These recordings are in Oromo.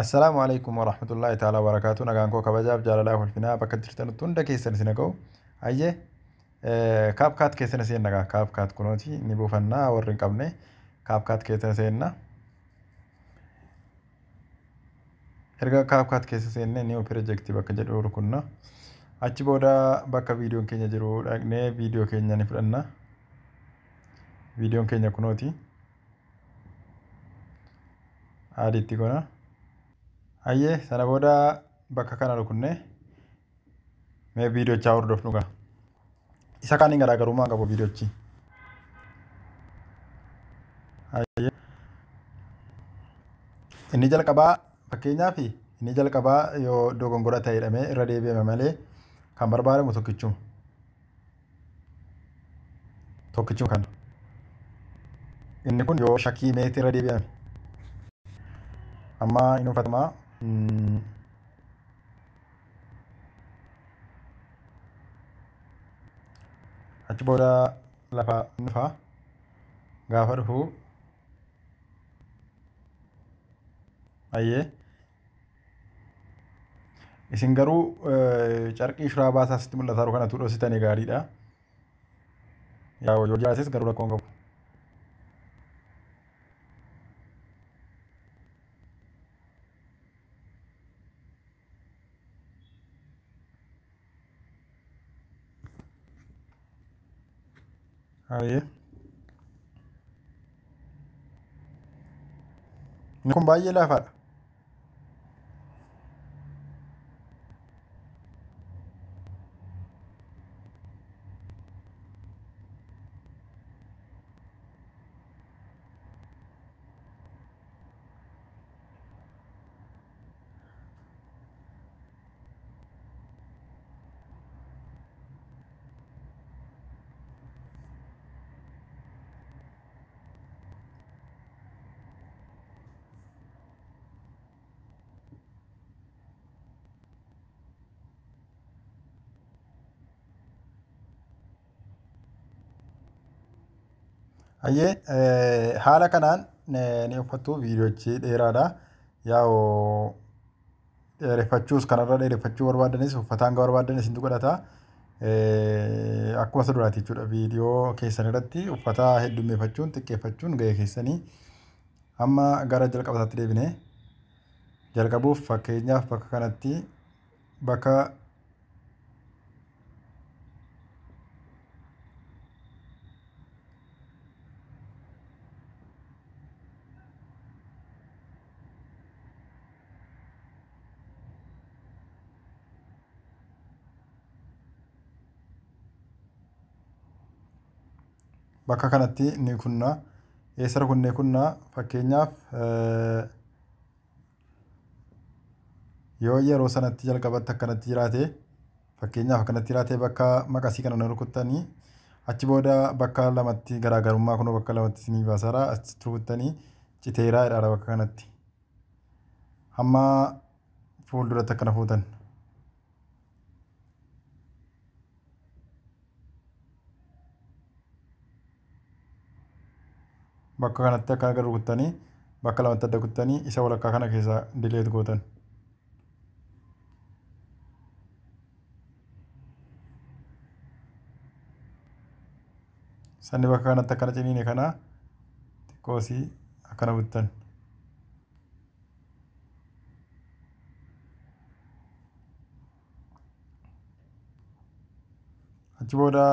السلام عليكم ورحمة الله تعالى وبركاته نغانكو كبجاب جالالاه والفناء بكت جرتن توندا كيسن سنكو أيه كاب كات كيسن سين نغا كاب كات كنوتي نبو فنا ورن قبنه كاب كات كيسن سيننا erga كاب كات كيسن سيننا نيو بروجكتي بك جدو ركنا achi booda bakka viidiyoon keenya jiru dhaqnee viidiyoo keenya ni fudhanna viidiyoon keenya kunooti aadiitti gona ayyee sana booda bakka kana rukunne mee viidiyochaa hordofnu gaa isa kaaniin garaagarummaa qabu viidiyochi ayyee inni jalqabaa fakkeenyaaf inni jalqabaa yoo dogongora ta'e jedhamee irra deebi'ame malee kan barbaadamu tokkichuma kana inni kun yoo shakkii meetii irra deebi'ame amma inni uffatamaa achi booda lafa dhufa gaafa dhufu ayyee isin garuu carqii shuraabaa isaasitti mul'ataa jiru kana tuudhoositanii gaariidha yaa yoo jaasis garuu rakkoon qabu ayyee inni kun baay'ee lafaadha ayyee haala kanaan ni uffattu viidiyochi dheeraadha yaa'u dheereffachuus kanarra dheereffachuu barbaadanis uffataan hanga barbaadanis hintu godhata akkuma isa duraati jechuudha viidiyoo keessan irratti uffataa heddummeeffachuun xiqqeeffachuun ga'ee keessanii amma gara jalqabaatti deebine jalqabuuf fakkeenyaaf bakka kanatti bakka bakka kanatti ni kunna eessara kunnee kunna fakkeenyaaf yoo yeroo sanatti jalqabatti akkanatti jiraate fakkeenyaaf akkanatti jiraate bakka maqasii kana rukuttanii achi booda bakka lamatti garaagarummaa kunoo bakka lamatti isinii baasara achitti rukuttanii citeeraa jedhaadha bakka kanatti hamma fuulduratti akkana fuutan bakka kanatti akka agar rukuttanii bakka lamatti adda kuttanii isa walakkaa kana keessa dileet gootan sanni bakka kanatti akkana ciniine kana xiqqoosii akkana buttan achi booda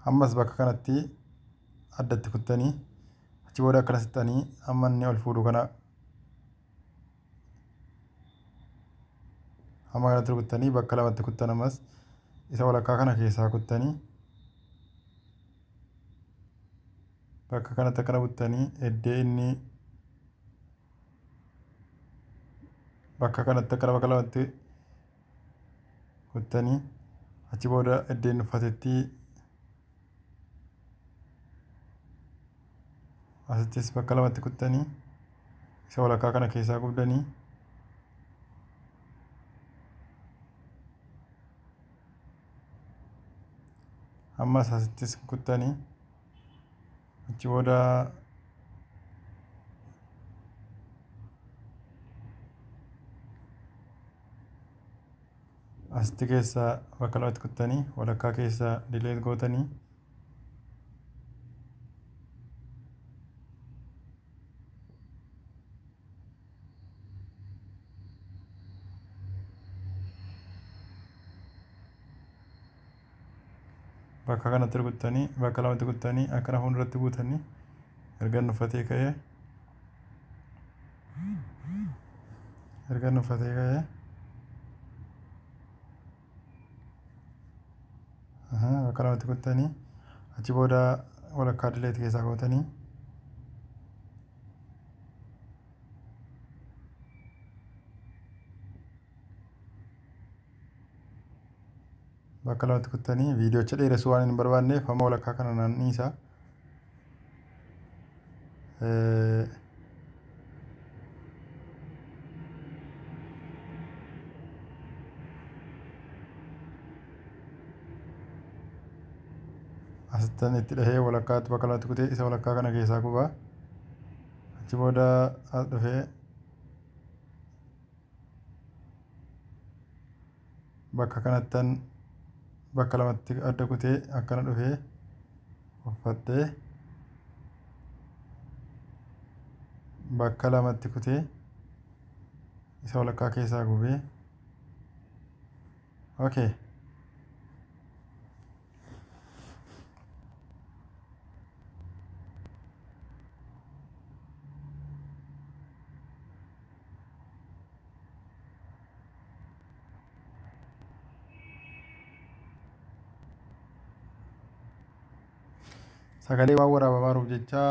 ammas bakka kanatti addatti kuttanii achi booda akkana sittanii amma inni ol fuudhu kana amma kanatti kuttanii bakka lamatti kuttan ammas isa walakkaa kana keessaa kuttanii bakka kanatti akkana kuttanii eddee inni bakka kanatti akkana bakka lamatti kuttanii achi booda eddeen uffatetti asittis bakka lamatti kuttanii isa walakkaa kana keessaa gubdanii ammas asittis kuttanii achi booda asitti keessa bakka lamatti kuttanii walakkaa keessa dileet gootanii bakka kanatti rukuttanii bakka lamatti kuttanii akkana fuulduratti buutanii erga uffatee ka'ee bakka lamatti kuttanii achi booda walakkaa dileet keessaa gootanii bakka lamatti kuttanii viidiyoocha dheeressuu waan hin barbaanneef amma walakkaa kana naanniisa asittan itti dhahee walakkaatti bakka lamatti kutee isa walakkaa kana keessaa qubaa achi booda as dhufee bakka kanattan bakka lamatti adda kutee akkana dhufee uffadhee bakka lamatti kutee isa walakkaa keessaa gubee okay. Sagalee waan waraabamaa jecha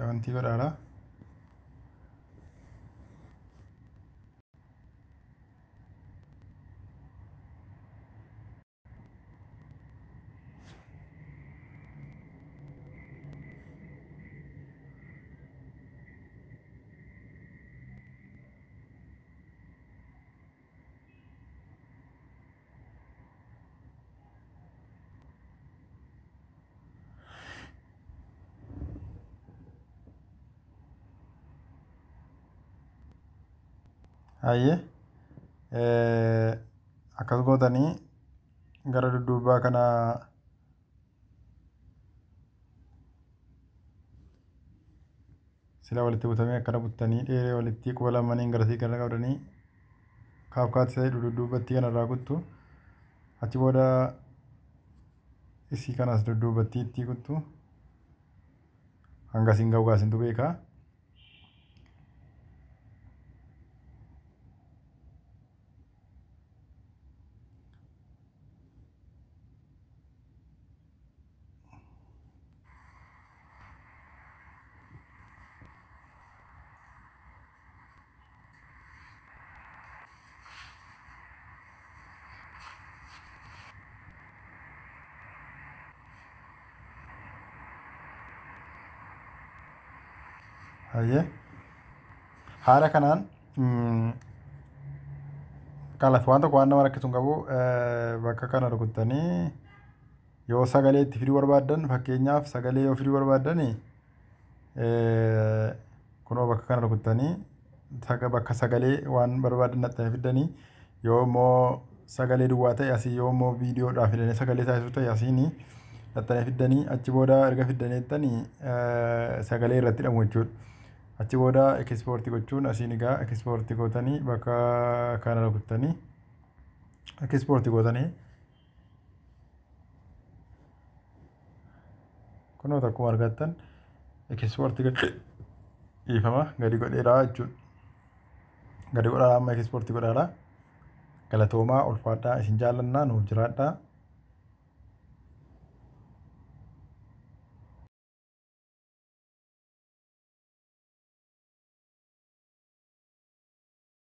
wanti godhaadha. Hayyee akkas gootanii gara dudduubaa kana sila walitti butamee akkana buttanii dheeree walitti quba lamaniin garasii kana qabdanii kaafkaatti ta'e dudduubatti kanarraa kuttu achi booda isii kanas dudduubatti itti kuttu hanga isin ga'u gaasintu beekaa. Hayyee haala kanaan qalaf waan tokko waan nama rakkisu hin qabu bakka kana rukuttanii yoo sagalee itti fiduu barbaaddan fakkeenyaaf sagalee yoo fiduu barbaaddan kunoo bakka kana rukuttanii bakka sagalee waan barbaaddan natti fiddanii yoo immoo sagalee duwwaa ta'e asii yoo immoo viidiyoodhaaf fidanii sagalee taasisuu ta'e asiin natti fiddanii achi booda erga fiddaneettanii sagalee irratti hidhamu jechuudha. Achi booda ekispoortii gochuun asiin egaa ekispoortii gootanii bakka kana rukuttanii ekispoortii gootanii kunoo akkuma argattan ekispoortii dhiifama gadi godheeraa jechuudha. Gadi godhaa amma ekispoortii godhaadha. Galatoomaa ulfaadhaa isin jaallannaa nuuf jiraadhaa.